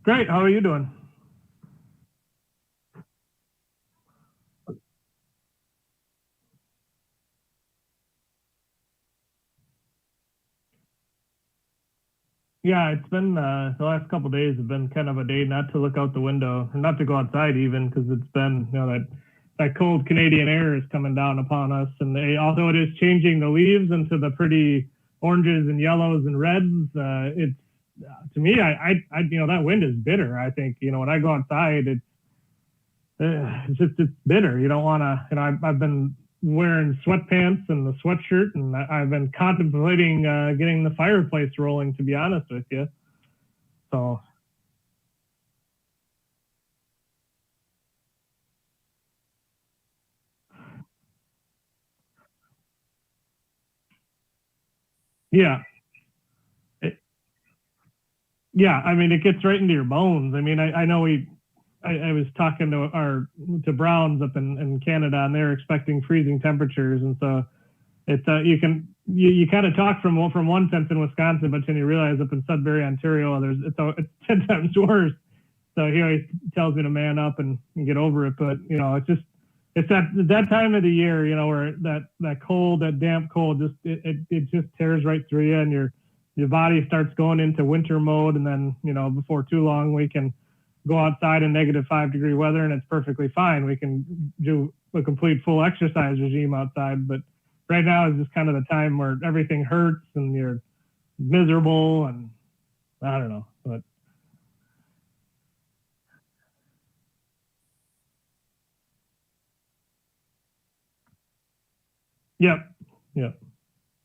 Great. How are you doing? Yeah, it's been the last couple of days have been kind of a day not to look out the window, or not to go outside even, because it's been that cold Canadian air is coming down upon us, and although it is changing the leaves into the pretty oranges and yellows and reds, it's to me, I that wind is bitter. I think when I go outside, it's bitter. You don't want to. I've been wearing sweatpants and the sweatshirt, and I've been contemplating getting the fireplace rolling. To be honest with you, so yeah, it, yeah. I mean, it gets right into your bones. I mean, I know I was talking to Browns up in Canada, and they're expecting freezing temperatures, and so it's you kind of talk from one sense in Wisconsin, but then you realize up in Sudbury, Ontario, it's 10 times worse. So he always tells me to man up and get over it. But it's that time of the year, where that cold, that damp cold, it just tears right through you, and your body starts going into winter mode. And then before too long, we can go outside in -5-degree weather, and it's perfectly fine. We can do a complete full exercise regime outside, but right now is just kind of the time where everything hurts and you're miserable, and I don't know, but yep, yep,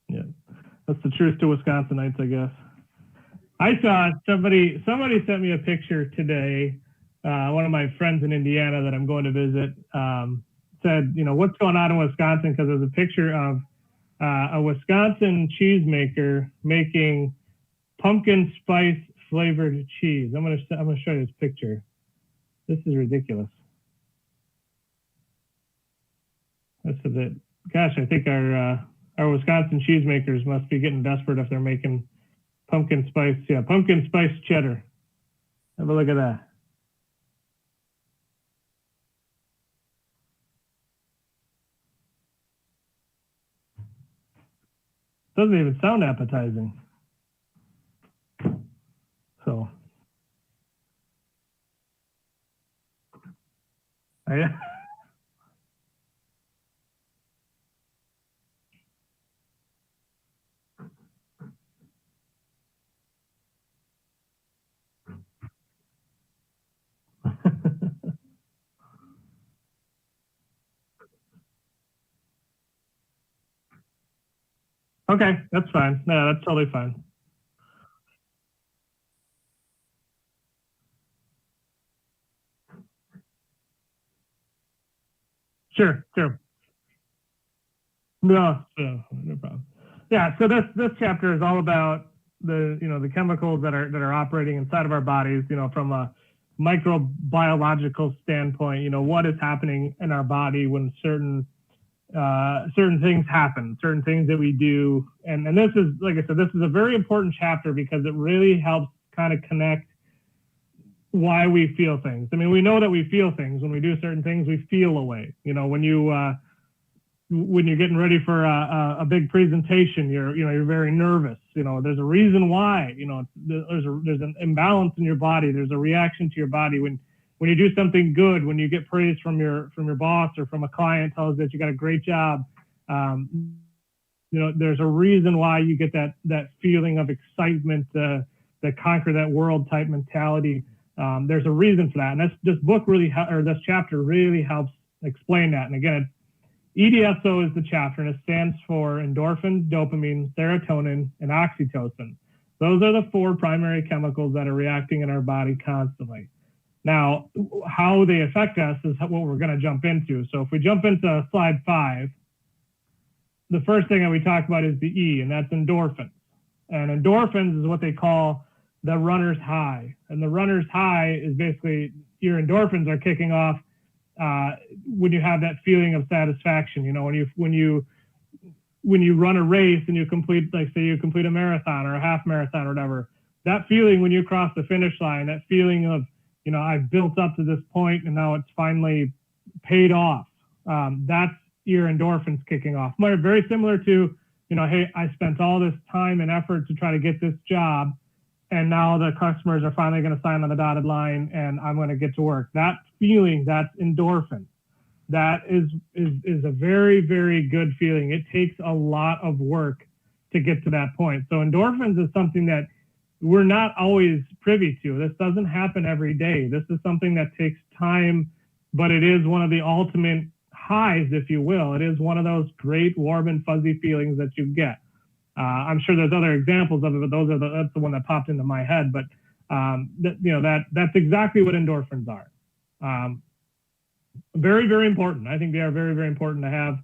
yep. That's the truth to Wisconsinites, I guess. I saw somebody sent me a picture today. One of my friends in Indiana that I'm going to visit said, what's going on in Wisconsin? Because there's a picture of a Wisconsin cheesemaker making pumpkin spice flavored cheese. I'm gonna show you this picture. This is ridiculous. This is it. Gosh, I think our Wisconsin cheesemakers must be getting desperate if they're making pumpkin spice. Yeah, pumpkin spice cheddar. Have a look at that. Doesn't even sound appetizing. So, yeah. Okay, that's fine. No, that's totally fine. Sure, sure. No problem. Yeah, so this chapter is all about the chemicals that are operating inside of our bodies. From a microbiological standpoint, what is happening in our body when certain things happen, certain things that we do, and this is, like I said, this is a very important chapter because it really helps kind of connect why we feel things. I mean, we know that we feel things when we do certain things. We feel a way. When you're getting ready for a big presentation, you're very nervous. There's a reason why. There's an imbalance in your body. There's a reaction to your body when you do something good, when you get praise from your boss or from a client tells that you got a great job. There's a reason why you get that feeling of excitement, that conquer that world type mentality. There's a reason for that, and this book really this chapter really helps explain that. And again, EDSO is the chapter, and it stands for endorphins, dopamine, serotonin, and oxytocin. Those are the 4 primary chemicals that are reacting in our body constantly. Now, how they affect us is what we're going to jump into. So if we jump into slide 5, the first thing that we talk about is the E, and that's endorphins. And endorphins is what they call the runner's high. And the runner's high is basically your endorphins are kicking off when you have that feeling of satisfaction. When you run a race and you complete, like say you complete a marathon or a half marathon or whatever, that feeling when you cross the finish line, that feeling of, I've built up to this point and now it's finally paid off. That's your endorphins kicking off. Very similar to, hey, I spent all this time and effort to try to get this job, and now the customers are finally going to sign on the dotted line and I'm going to get to work. That feeling, that's endorphin. That is a very, very good feeling. It takes a lot of work to get to that point. So endorphins is something that we're not always privy to. This doesn't happen every day. This is something that takes time, but it is one of the ultimate highs, if you will. It is one of those great warm and fuzzy feelings that you get. I'm sure there's other examples of it, but that's the one that popped into my head. But that's exactly what endorphins are. Very, very important. I think they are very, very important to have,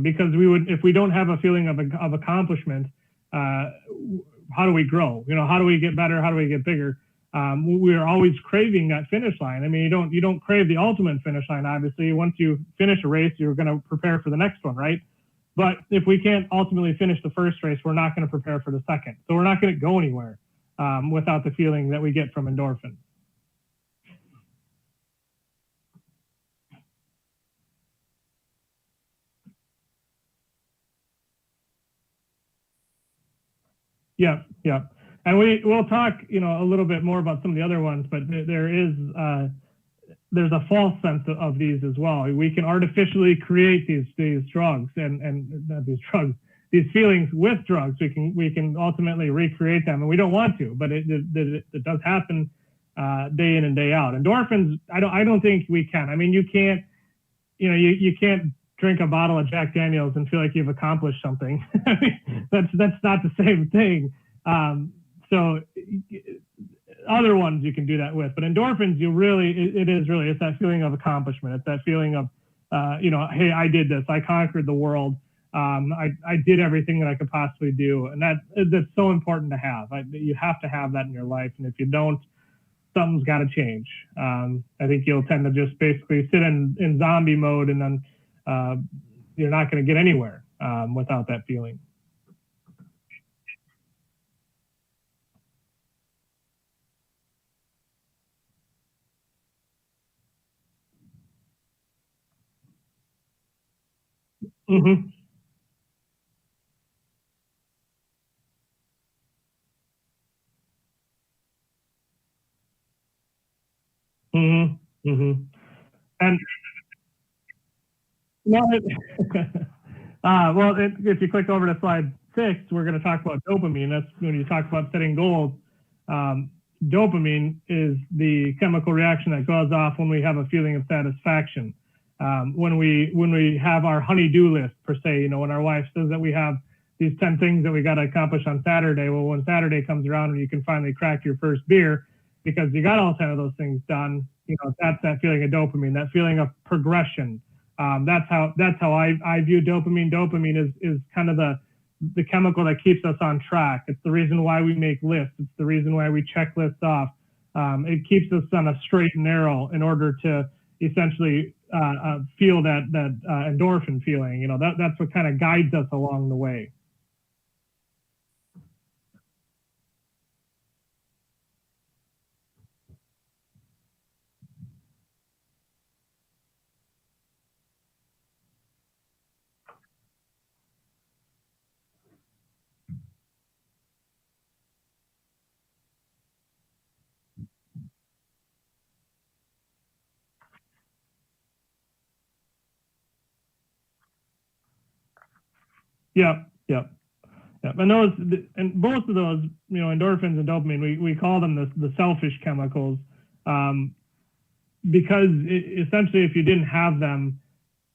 because if we don't have a feeling of accomplishment, how do we grow? How do we get better? How do we get bigger? We're always craving that finish line. I mean, you don't crave the ultimate finish line. Obviously, once you finish a race, you're going to prepare for the next one, right? But if we can't ultimately finish the first race, we're not going to prepare for the second. So we're not going to go anywhere without the feeling that we get from endorphins. Yeah. And we'll talk, a little bit more about some of the other ones, but there's a false sense of these as well. We can artificially create these drugs and not these drugs, these feelings with drugs. We can ultimately recreate them, and we don't want to, but it does happen day in and day out. Endorphins, I don't think we can. I mean, you can't, you can't drink a bottle of Jack Daniels and feel like you've accomplished something. that's not the same thing. So other ones you can do that with, but endorphins, it's that feeling of accomplishment. It's that feeling of, hey, I did this. I conquered the world. I did everything that I could possibly do. And that's so important to have. You have to have that in your life. And if you don't, something's got to change. I think you'll tend to just basically sit in zombie mode, and then you're not going to get anywhere without that feeling. Mm-hmm. Mm-hmm. Mm-hmm. And if you click over to slide 6, we're going to talk about dopamine. That's when you talk about setting goals. Dopamine is the chemical reaction that goes off when we have a feeling of satisfaction. When we have our honey-do list, per se, when our wife says that we have these 10 things that we got to accomplish on Saturday. Well, when Saturday comes around and you can finally crack your first beer because you got all 10 of those things done, that's that feeling of dopamine, that feeling of progression. That's how I view dopamine. Dopamine is kind of the chemical that keeps us on track. It's the reason why we make lists. It's the reason why we check lists off. It keeps us on a straight and narrow in order to essentially feel that endorphin feeling. That's what kind of guides us along the way. Yeah. And both of those, endorphins and dopamine, we call them the selfish chemicals, because essentially, if you didn't have them,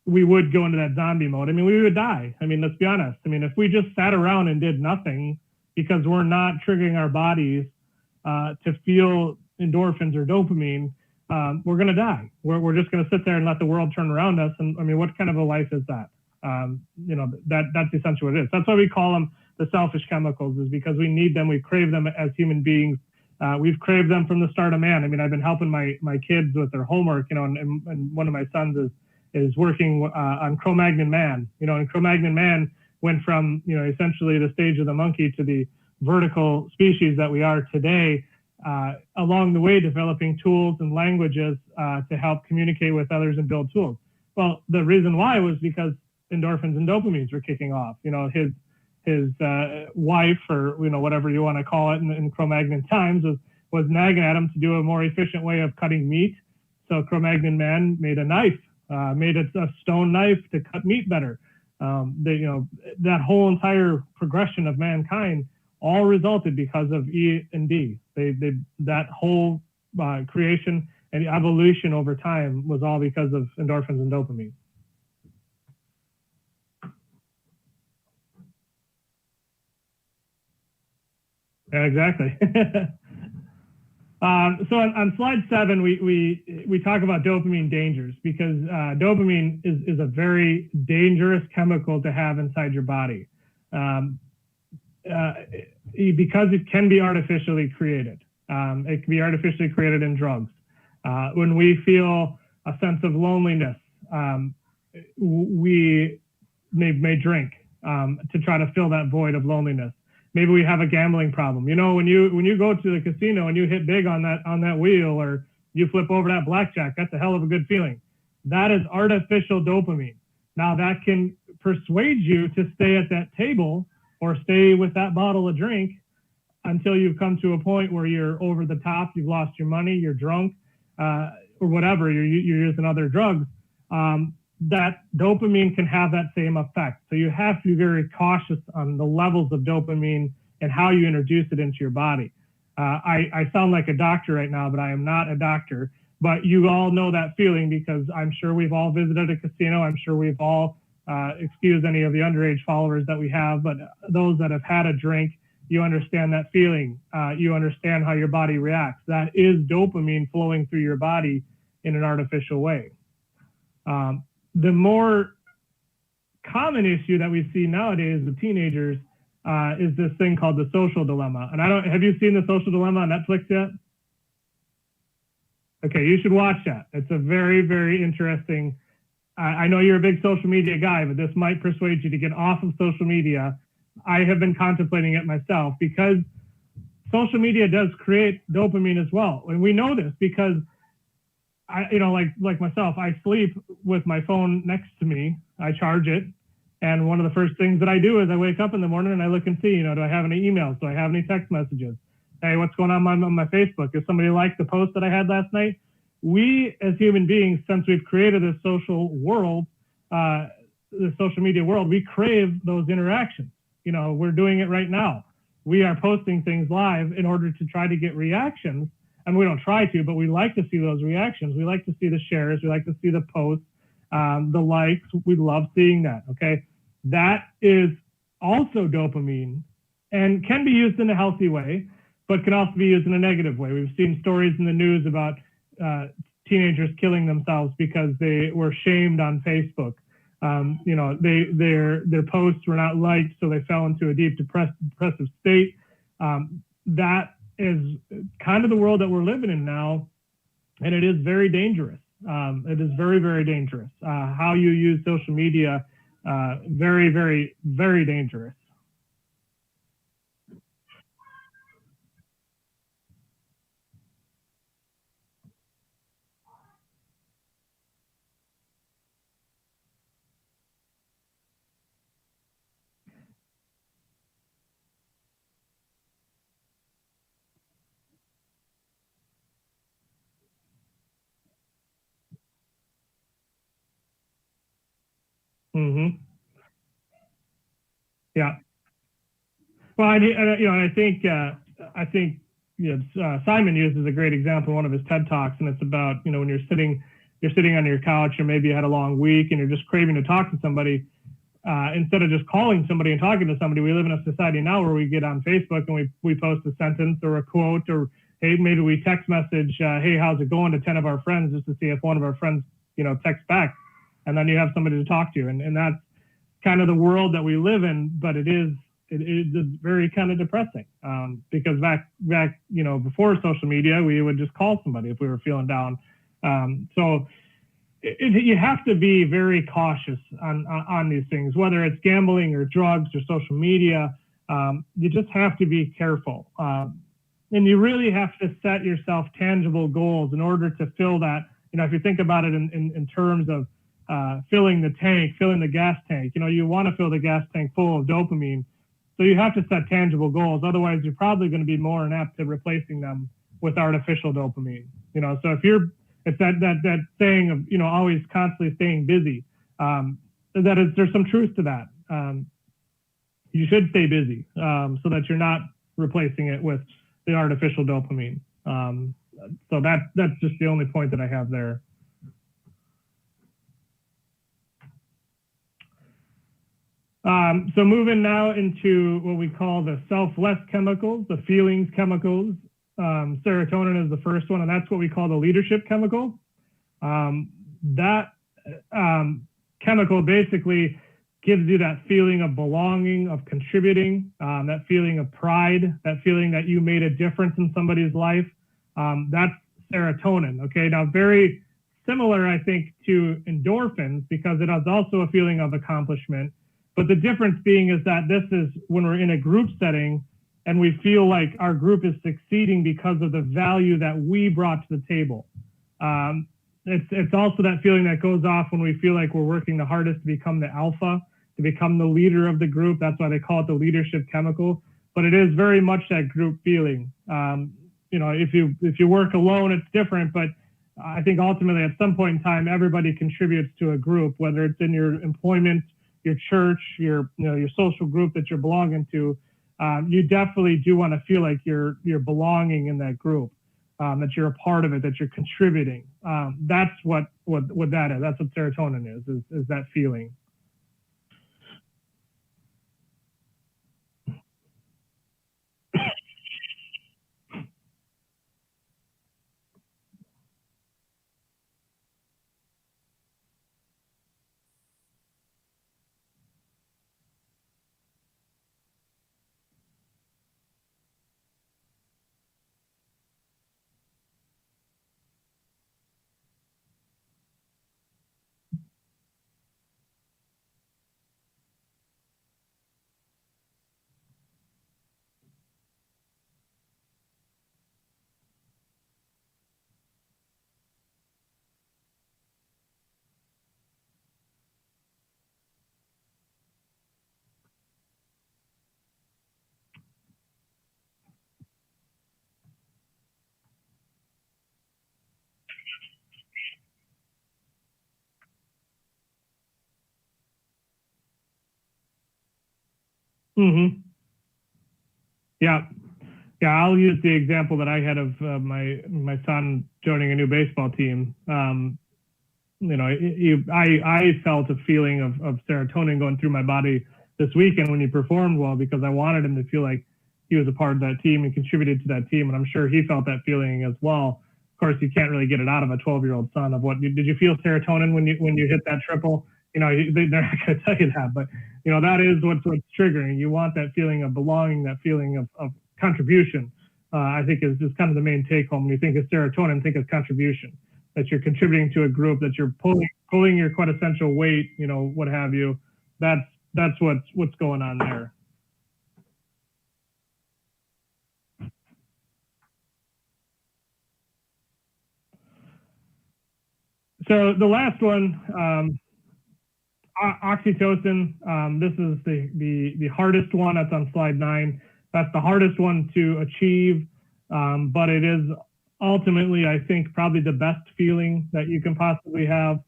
we would go into that zombie mode. I mean, we would die. I mean, let's be honest. I mean, if we just sat around and did nothing because we're not triggering our bodies to feel endorphins or dopamine, we're going to die. We're just going to sit there and let the world turn around us. And I mean, what kind of a life is that? That's essentially what it is. That's why we call them the selfish chemicals, is because we need them. We crave them as human beings. We've craved them from the start of man. I mean, I've been helping my kids with their homework, and one of my sons is working on Cro-Magnon man, and Cro-Magnon man went from, essentially the stage of the monkey to the vertical species that we are today, along the way developing tools and languages to help communicate with others and build tools. Well, the reason why was because endorphins and dopamines were kicking off. His wife, or whatever you want to call it in Cro-Magnon times, was nagging at him to do a more efficient way of cutting meat. So Cro-Magnon man made a knife, made a stone knife to cut meat better. That whole entire progression of mankind all resulted because of E and D. That whole creation and evolution over time was all because of endorphins and dopamine. Yeah, exactly. So on slide 7, we talk about dopamine dangers, because dopamine is a very dangerous chemical to have inside your body, because it can be artificially created. It can be artificially created in drugs. When we feel a sense of loneliness, we may drink to try to fill that void of loneliness. Maybe we have a gambling problem. When you go to the casino and you hit big on that wheel, or you flip over that blackjack, that's a hell of a good feeling. That is artificial dopamine. Now that can persuade you to stay at that table or stay with that bottle of drink until you've come to a point where you're over the top, you've lost your money, you're drunk, or whatever, you're using other drugs. That dopamine can have that same effect. So you have to be very cautious on the levels of dopamine and how you introduce it into your body. I sound like a doctor right now, but I am not a doctor. But you all know that feeling, because I'm sure we've all visited a casino. I'm sure we've all, excuse any of the underage followers that we have, but those that have had a drink, you understand that feeling. You understand how your body reacts. That is dopamine flowing through your body in an artificial way. The more common issue that we see nowadays with teenagers is this thing called the social dilemma. And have you seen the social dilemma on Netflix yet? Okay, you should watch that. It's a very, very interesting. I know you're a big social media guy, but this might persuade you to get off of social media. I have been contemplating it myself, because social media does create dopamine as well. And we know this because like myself, I sleep with my phone next to me. I charge it. And one of the first things that I do is I wake up in the morning and I look and see, do I have any emails? Do I have any text messages? Hey, what's going on my Facebook? If somebody liked the post that I had last night? We as human beings, since we've created this social world, the social media world, we crave those interactions. We're doing it right now. We are posting things live in order to try to get reactions. And we don't try to, but we like to see those reactions. We like to see the shares. We like to see the posts, the likes. We love seeing that, okay? That is also dopamine and can be used in a healthy way, but can also be used in a negative way. We've seen stories in the news about teenagers killing themselves because they were shamed on Facebook. Their posts were not liked, so they fell into a deep depressive state. That is kind of the world that we're living in now, and it is very dangerous. It is very, very dangerous. How you use social media, very, very, very dangerous. Mm-hmm. Yeah. Well, I think Simon uses a great example in one of his TED Talks, and it's about when you're sitting on your couch, or maybe you had a long week and you're just craving to talk to somebody. Instead of just calling somebody and talking to somebody, we live in a society now where we get on Facebook and we post a sentence or a quote, or hey, maybe we text message, hey, how's it going, to 10 of our friends, just to see if one of our friends texts back, and then you have somebody to talk to, and that's kind of the world that we live in. But it is very kind of depressing, because back before social media, we would just call somebody if we were feeling down. So you have to be very cautious on these things, whether it's gambling or drugs or social media. You just have to be careful. And you really have to set yourself tangible goals in order to fill that. If you think about it in terms of filling the gas tank, you want to fill the gas tank full of dopamine. So you have to set tangible goals. Otherwise, you're probably going to be more inept to replacing them with artificial dopamine. So it's that saying of, always constantly staying busy. There's some truth to that. You should stay busy so that you're not replacing it with the artificial dopamine. So that's just the only point that I have there. So moving now into what we call the selfless chemicals, the feelings chemicals. Serotonin is the first one, and that's what we call the leadership chemical. That chemical basically gives you that feeling of belonging, of contributing, that feeling of pride, that feeling that you made a difference in somebody's life. That's serotonin. Okay, now very similar, I think, to endorphins because it has also a feeling of accomplishment. But the difference being is that this is when we're in a group setting and we feel like our group is succeeding because of the value that we brought to the table. It's also that feeling that goes off when we feel like we're working the hardest to become the alpha, to become the leader of the group. That's why they call it the leadership chemical. But it is very much that group feeling. If you work alone, it's different. But I think ultimately at some point in time, everybody contributes to a group, whether it's in your employment, your church, your social group that you're belonging to. You definitely do want to feel like you're belonging in that group, that you're a part of it, that you're contributing. That's what that is. That's what serotonin is that feeling. Mm-hmm. Yeah. Yeah, I'll use the example that I had of my son joining a new baseball team. I felt a feeling of serotonin going through my body this weekend when he performed well because I wanted him to feel like he was a part of that team and contributed to that team. And I'm sure he felt that feeling as well. Of course, you can't really get it out of a 12-year-old son of what did you feel serotonin when you hit that triple? They're not going to tell you that, but that is what's triggering. You want that feeling of belonging, that feeling of contribution. I think is kind of the main take home. When you think of serotonin, think of contribution. That you're contributing to a group, that you're pulling your quintessential weight, what have you. That's what's going on there. So the last one, oxytocin. This is the hardest one. That's on slide 9. That's the hardest one to achieve, but it is ultimately, I think, probably the best feeling that you can possibly have.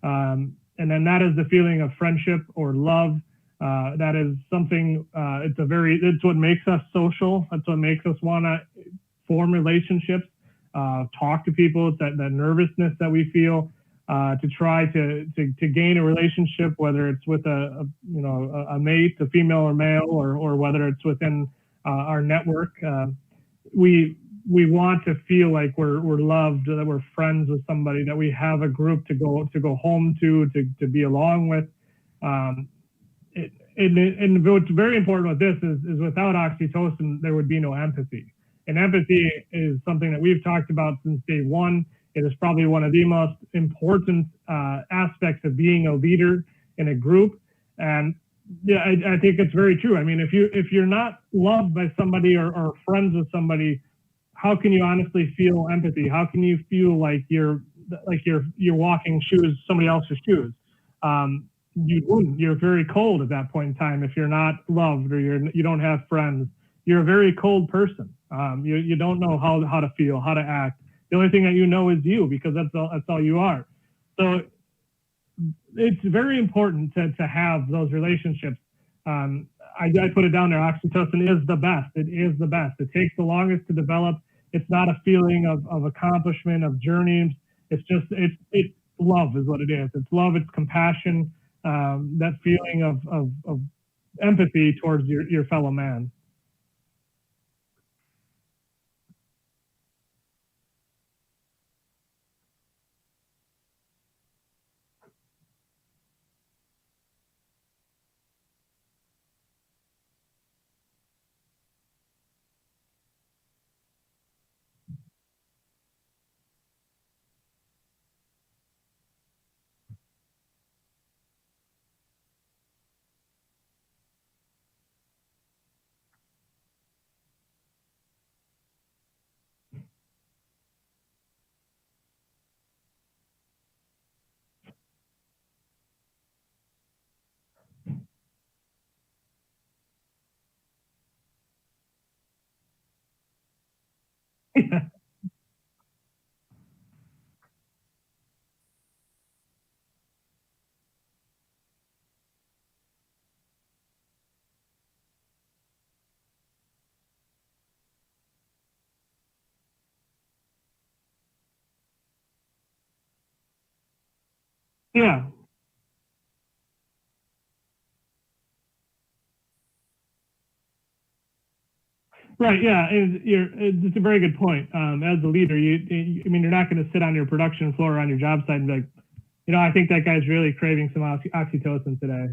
And then that is the feeling of friendship or love. That is something, it's what makes us social. That's what makes us want to form relationships, talk to people. It's that nervousness that we feel to try to gain a relationship, whether it's with a mate, a female or male, or whether it's within our network. We want to feel like we're loved, that we're friends with somebody, that we have a group to go home to be along with. And what's very important with this is without oxytocin, there would be no empathy. And empathy is something that we've talked about since day one. It is probably one of the most important aspects of being a leader in a group. And Yeah, I think it's very true. I mean, if you're not loved by somebody or friends with somebody, how can you honestly feel empathy? How can you feel like you're walking shoes, somebody else's shoes? Um, you wouldn't. You're very cold at that point in time if you're not loved or you don't have friends. You're a very cold person. You don't know how to feel, how to act. The only thing that you know is you because that's all you are. So it's very important to have those relationships. I put it down there. Oxytocin is the best. It is the best. It takes the longest to develop. It's not a feeling of accomplishment, of journeys. It's love is what it is. It's love. It's compassion. That feeling of empathy towards your fellow man. Yeah, right. Yeah, it's a very good point. As a leader, I mean, you're not going to sit on your production floor or on your job site and be like, I think that guy's really craving some oxytocin today.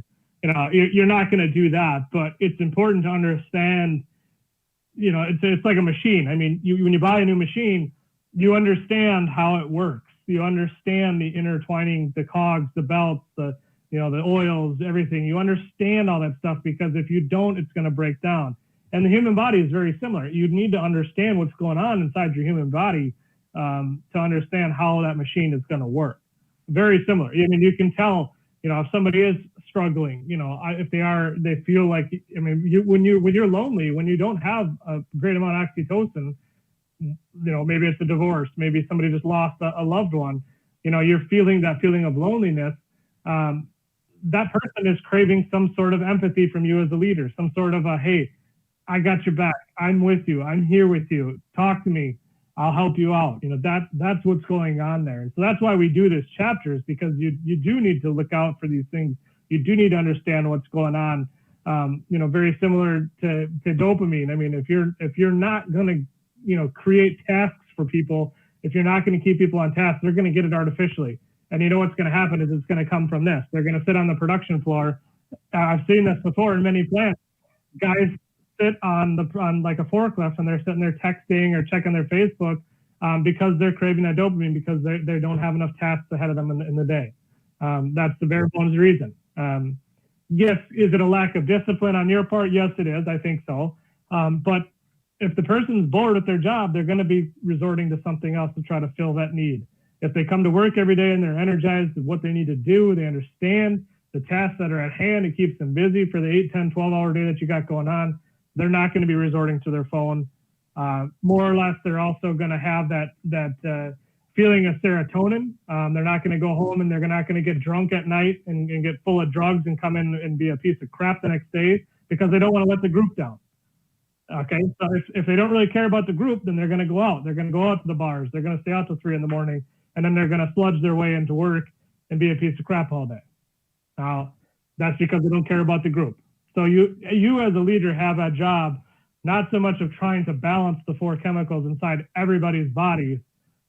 You're not going to do that, but it's important to understand. It's like a machine. I mean, when you buy a new machine, you understand how it works. You understand the intertwining, the cogs, the belts, the oils, everything. You understand all that stuff because if you don't, it's going to break down. And the human body is very similar. You need to understand what's going on inside your human body to understand how that machine is going to work. Very similar. I mean, you can tell, if somebody is struggling, if they feel like, I mean, when you're lonely, when you don't have a great amount of oxytocin, maybe it's a divorce, maybe somebody just lost a loved one, you're feeling that feeling of loneliness. Um, that person is craving some sort of empathy from you as a leader, some sort of hey, I got your back. I'm with you. I'm here with you. Talk to me. I'll help you out. That's what's going on there. And so that's why we do this chapters because you do need to look out for these things. You do need to understand what's going on. Very similar to dopamine. I mean, if you're not going to, create tasks for people, if you're not going to keep people on task, they're going to get it artificially. And you know what's going to happen is it's going to come from this. They're going to sit on the production floor. I've seen this before in many plants. Guys sit on like a forklift and they're sitting there texting or checking their Facebook because they're craving that dopamine because they don't have enough tasks ahead of them in the day. That's the bare bones reason. Yes, is it a lack of discipline on your part? Yes, it is. I think so. But if the person's bored at their job, they're going to be resorting to something else to try to fill that need. If they come to work every day and they're energized with what they need to do, they understand the tasks that are at hand, it keeps them busy for the 8, 10, 12-hour day that you got going on, they're not going to be resorting to their phone. More or less, they're also going to have that feeling of serotonin. They're not going to go home and they're not going to get drunk at night and get full of drugs and come in and be a piece of crap the next day because they don't want to let the group down. Okay, so if they don't really care about the group, then they're going to go out. They're going to go out to the bars. They're going to stay out till 3 a.m, and then they're going to sludge their way into work and be a piece of crap all day. Now, that's because they don't care about the group. So you as a leader have a job, not so much of trying to balance the 4 chemicals inside everybody's bodies,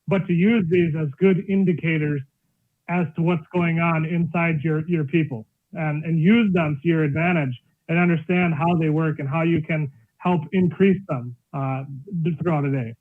but to use these as good indicators as to what's going on inside your people and use them to your advantage and understand how they work and how you can help increase them throughout a day.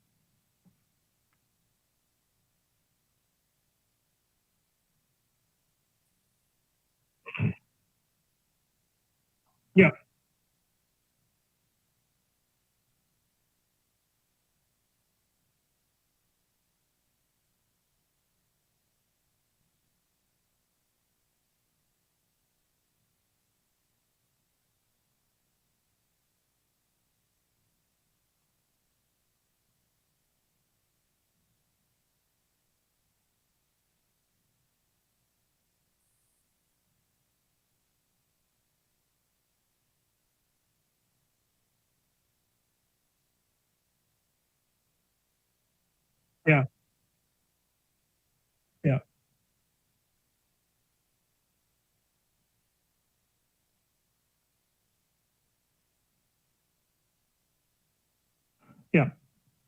Yeah.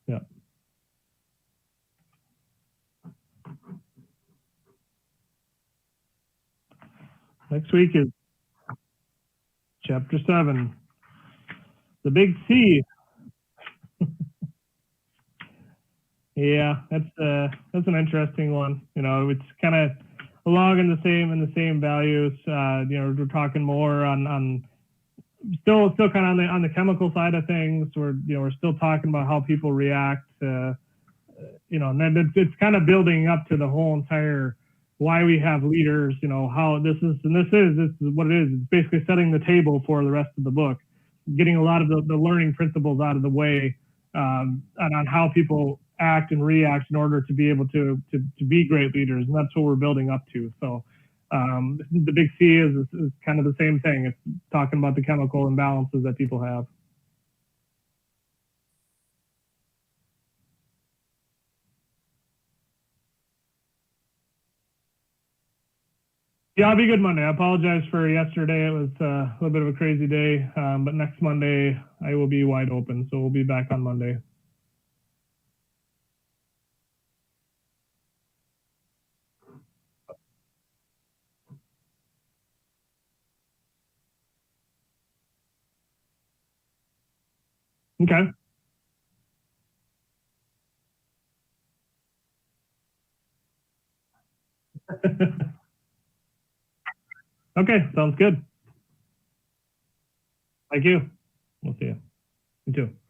Yeah. Next week is chapter 7, the big C. Yeah, that's an interesting one. You know, it's kind of along in the same values. You know, we're talking more on still kind of on the chemical side of things. We're still talking about how people react. You know, and then it's kind of building up to the whole entire why we have leaders. You know, how this is what it is. It's basically setting the table for the rest of the book, getting a lot of the learning principles out of the way, and on how people act and react in order to be able to be great leaders, and that's what we're building up to. So the big C is kind of the same thing. It's talking about the chemical imbalances that people have. Yeah, I'll be good Monday. I apologize for yesterday. It was a little bit of a crazy day, but next Monday I will be wide open, so we'll be back on Monday. Okay. Okay, sounds good. Thank you. We'll see you. You too.